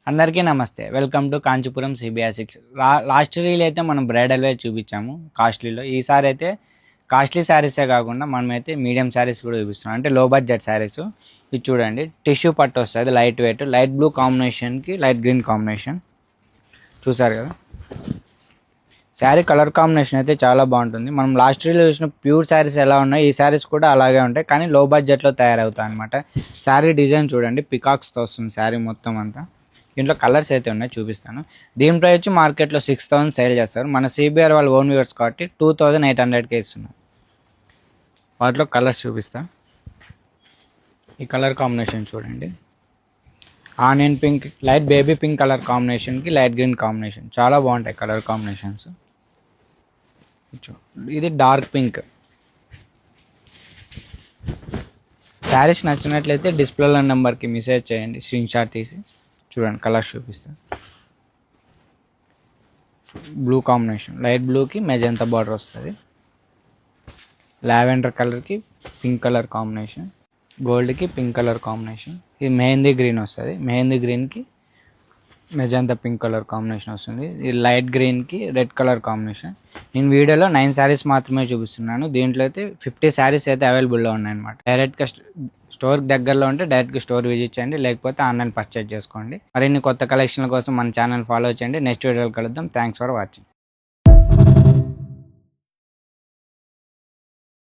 అందరికీ నమస్తే. Welcome to Kanchipuram CBR 6. Last reel అయితే మనం బ్రైడల్ వేర్ చూపించాము కాస్ట్లీలో. ఈసారి అయితే కాస్ట్లీ శారీసే కాకుండా మనమైతే మీడియం శారీస్ కూడా చూపిస్తున్నాం, అంటే లో బడ్జెట్ శారీస్. ఇది చూడండి, టిష్యూ పట్టు వస్తుంది, లైట్ వెయిట్, లైట్ బ్లూ కాంబినేషన్కి లైట్ గ్రీన్ కాంబినేషన్. చూసారు కదా, శారీ కలర్ కాంబినేషన్ అయితే చాలా బాగుంటుంది. మనం లాస్ట్ రీల్లో చూసిన ప్యూర్ శారీస్ ఎలా ఉన్నాయి, ఈ శారీస్ కూడా అలాగే ఉంటాయి, కానీ లో బడ్జెట్లో తయారవుతాయి అనమాట. శారీ డిజైన్ చూడండి, పికాక్స్తో వస్తుంది శారీ మొత్తం అంతా. దీంట్లో కలర్స్ అయితే ఉన్నాయి, చూపిస్తాను. దీని ప్రైస్ వచ్చి మార్కెట్లో 6,000 సేల్ చేస్తారు. మన సిబిఆర్ వాళ్ళు ఓన్ వ్యూవర్స్ కాబట్టి 2,800కే ఇస్తున్నాం. వాటిలో కలర్స్ చూపిస్తా. ఈ కలర్ కాంబినేషన్ చూడండి, onion pink, light baby pink colour కాంబినేషన్కి లైట్ గ్రీన్ కాంబినేషన్. చాలా బాగుంటాయి కలర్ కాంబినేషన్స్. ఇది డార్క్ పింక్. శారీస్ నచ్చినట్లయితే డిస్ప్లేలో నెంబర్కి మెసేజ్ చేయండి, స్క్రీన్ షాట్ తీసి. చూడండి కలర్స్ చూపిస్తాను. బ్లూ కాంబినేషన్, లైట్ బ్లూకి మెజంతా బార్డర్ వస్తుంది. లావెండర్ కలర్కి పింక్ కలర్ కాంబినేషన్, గోల్డ్కి పింక్ కలర్ కాంబినేషన్. ఇది మెహందీ గ్రీన్ వస్తుంది, మెహందీ గ్రీన్కి మెజంతా పింక్ కలర్ కాంబినేషన్ వస్తుంది. ఇది లైట్ గ్రీన్కి రెడ్ కలర్ కాంబినేషన్. నేను వీడియోలో 9 శారీస్ మాత్రమే చూపిస్తున్నాను. దీంట్లో అయితే 50 శారీస్ అయితే అవైలబుల్లో ఉన్నాయన్నమాట. డైరెక్ట్గా స్టోర్ దగ్గరలో ఉంటే డైరెక్ట్గా స్టోర్ విజిట్ చేయండి, లేకపోతే ఆన్లైన్ పర్చేజ్ చేసుకోండి. మరిన్ని కొత్త కలెక్షన్ల కోసం మన ఛానల్ ఫాలో చేయండి. నెక్స్ట్ వీడియోలో కలుద్దాం. Thanks for watching.